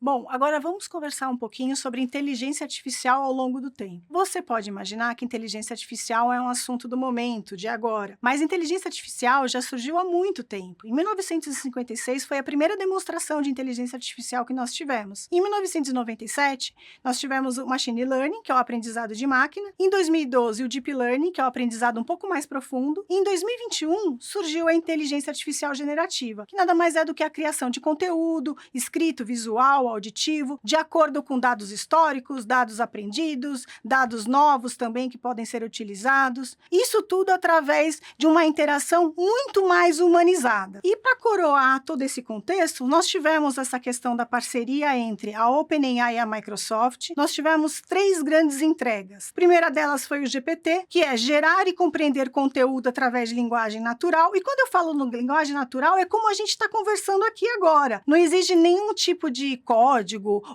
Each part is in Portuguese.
Bom, agora vamos conversar um pouquinho sobre inteligência artificial ao longo do tempo. Você pode imaginar que inteligência artificial é um assunto do momento, de agora, mas inteligência artificial já surgiu há muito tempo. Em 1956 foi a primeira demonstração de inteligência artificial que nós tivemos. Em 1997, nós tivemos o machine learning, que é o aprendizado de máquina. Em 2012, o deep learning, que é o aprendizado um pouco mais profundo. E em 2021, surgiu a inteligência artificial generativa, que nada mais é do que a criação de conteúdo, escrito, visual, auditivo, de acordo com dados históricos, dados aprendidos, dados novos também que podem ser utilizados. Isso tudo através de uma interação muito mais humanizada. E para coroar todo esse contexto, nós tivemos essa questão da parceria entre a OpenAI e a Microsoft. Nós tivemos 3 grandes entregas. A primeira delas foi o GPT, que é gerar e compreender conteúdo através de linguagem natural. E quando eu falo no linguagem natural, é como a gente está conversando aqui agora. Não exige nenhum tipo de código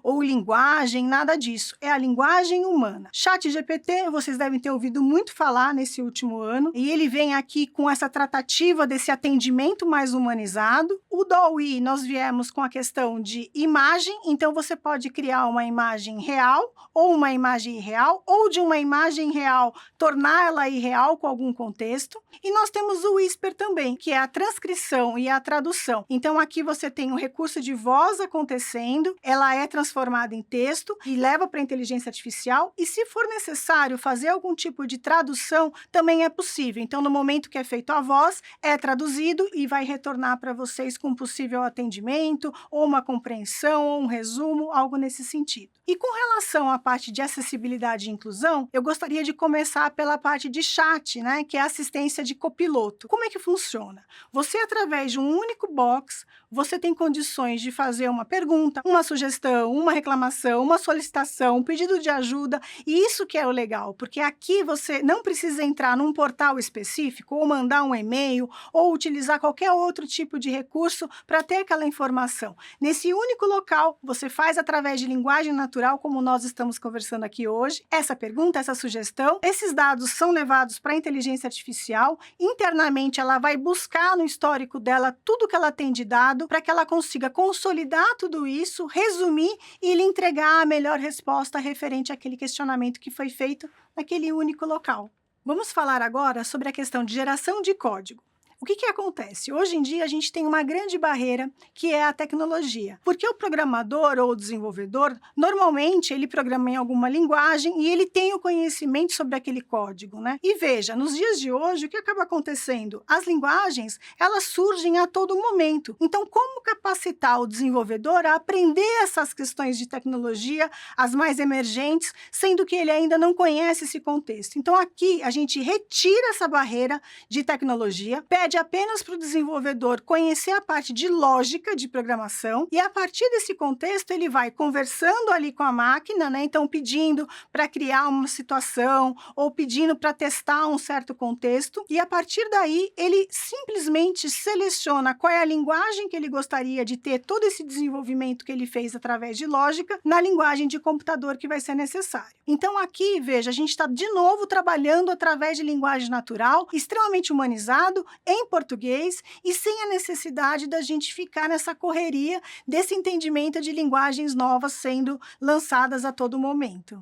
ou linguagem, nada disso. É a linguagem humana. ChatGPT, vocês devem ter ouvido muito falar nesse último ano, e ele vem aqui com essa tratativa desse atendimento mais humanizado. O DALL-E, nós viemos com a questão de imagem, então você pode criar uma imagem real, ou uma imagem irreal, ou de uma imagem real, torná-la irreal com algum contexto. E nós temos o Whisper também, que é a transcrição e a tradução. Então aqui você tem um recurso de voz acontecendo, ela é transformada em texto e leva para a inteligência artificial, e se for necessário fazer algum tipo de tradução, também é possível. Então, no momento que é feito a voz, é traduzido e vai retornar para vocês com possível atendimento, ou uma compreensão, ou um resumo, algo nesse sentido. E com relação à parte de acessibilidade e inclusão, eu gostaria de começar pela parte de chat, né, que é a assistência de copiloto. Como é que funciona? Você, através de um único box, você tem condições de fazer uma pergunta, uma sugestão, uma reclamação, uma solicitação, um pedido de ajuda, e isso que é o legal, porque aqui você não precisa entrar num portal específico, ou mandar um e-mail, ou utilizar qualquer outro tipo de recurso para ter aquela informação. Nesse único local, você faz através de linguagem natural, como nós estamos conversando aqui hoje, essa pergunta, essa sugestão, esses dados são levados para a inteligência artificial, internamente ela vai buscar no histórico dela tudo que ela tem de dado, para que ela consiga consolidar tudo isso, resumir e lhe entregar a melhor resposta referente àquele questionamento que foi feito naquele único local. Vamos falar agora sobre a questão de geração de código. O que acontece? Hoje em dia a gente tem uma grande barreira, que é a tecnologia. Porque o programador ou o desenvolvedor, normalmente ele programa em alguma linguagem e ele tem o conhecimento sobre aquele código, né? E veja, nos dias de hoje, o que acaba acontecendo? As linguagens, elas surgem a todo momento. Então, como capacitar o desenvolvedor a aprender essas questões de tecnologia, as mais emergentes, sendo que ele ainda não conhece esse contexto? Então, aqui a gente retira essa barreira de tecnologia, pede apenas para o desenvolvedor conhecer a parte de lógica de programação, e a partir desse contexto ele vai conversando ali com a máquina, né? Então pedindo para criar uma situação ou pedindo para testar um certo contexto, e a partir daí ele simplesmente seleciona qual é a linguagem que ele gostaria de ter todo esse desenvolvimento que ele fez através de lógica na linguagem de computador que vai ser necessário. Então aqui, veja, a gente está de novo trabalhando através de linguagem natural, extremamente humanizado, em português, e sem a necessidade da gente ficar nessa correria desse entendimento de linguagens novas sendo lançadas a todo momento.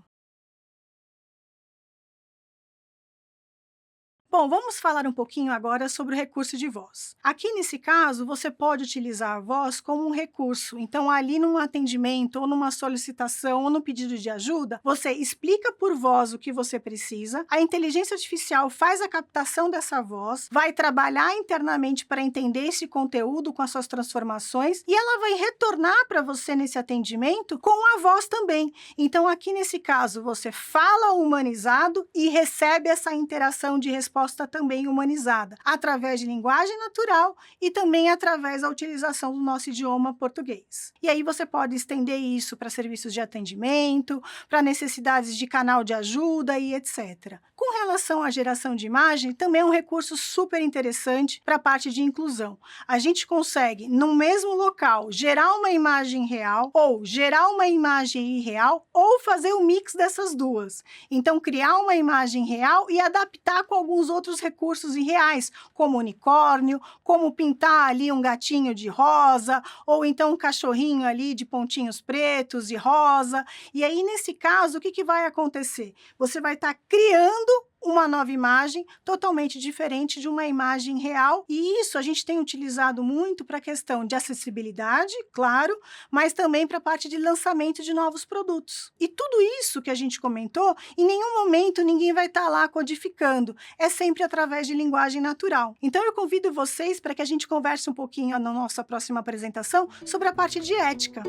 Bom, vamos falar um pouquinho agora sobre o recurso de voz. Aqui nesse caso, você pode utilizar a voz como um recurso. Então, ali num atendimento, ou numa solicitação, ou no pedido de ajuda, você explica por voz o que você precisa, a inteligência artificial faz a captação dessa voz, vai trabalhar internamente para entender esse conteúdo com as suas transformações, e ela vai retornar para você nesse atendimento com a voz também. Então, aqui nesse caso, você fala humanizado e recebe essa interação de resposta também humanizada, através de linguagem natural e também através da utilização do nosso idioma português. E aí você pode estender isso para serviços de atendimento, para necessidades de canal de ajuda e etc. Com relação à geração de imagem, também é um recurso super interessante para a parte de inclusão. A gente consegue, no mesmo local, gerar uma imagem real, ou gerar uma imagem irreal, ou fazer o mix dessas duas. Então, criar uma imagem real e adaptar com alguns outros recursos irreais, como unicórnio, como pintar ali um gatinho de rosa, ou então um cachorrinho ali de pontinhos pretos e rosa. E aí, nesse caso, o que vai acontecer? Você vai estar criando uma nova imagem totalmente diferente de uma imagem real, e isso a gente tem utilizado muito para a questão de acessibilidade, claro, mas também para a parte de lançamento de novos produtos. E tudo isso que a gente comentou, em nenhum momento ninguém vai estar lá codificando, é sempre através de linguagem natural. Então eu convido vocês para que a gente converse um pouquinho na nossa próxima apresentação sobre a parte de ética.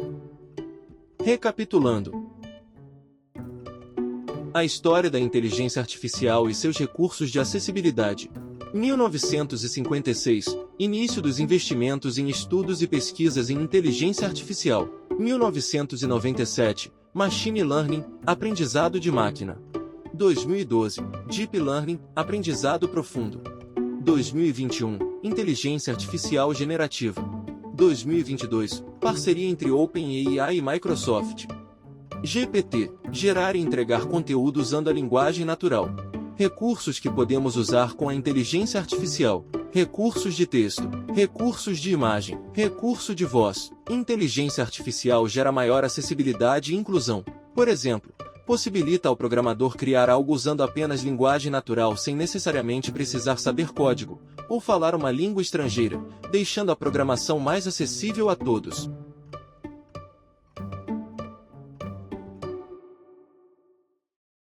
Recapitulando. A história da inteligência artificial e seus recursos de acessibilidade. 1956. Início dos investimentos em estudos e pesquisas em inteligência artificial. 1997. Machine Learning, aprendizado de máquina. 2012. Deep Learning, aprendizado profundo. 2021. Inteligência artificial generativa. 2022. Parceria entre OpenAI e Microsoft. GPT. Gerar e entregar conteúdo usando a linguagem natural. Recursos que podemos usar com a inteligência artificial. Recursos de texto. Recursos de imagem. Recurso de voz. Inteligência artificial gera maior acessibilidade e inclusão. Por exemplo, possibilita ao programador criar algo usando apenas linguagem natural sem necessariamente precisar saber código, ou falar uma língua estrangeira, deixando a programação mais acessível a todos.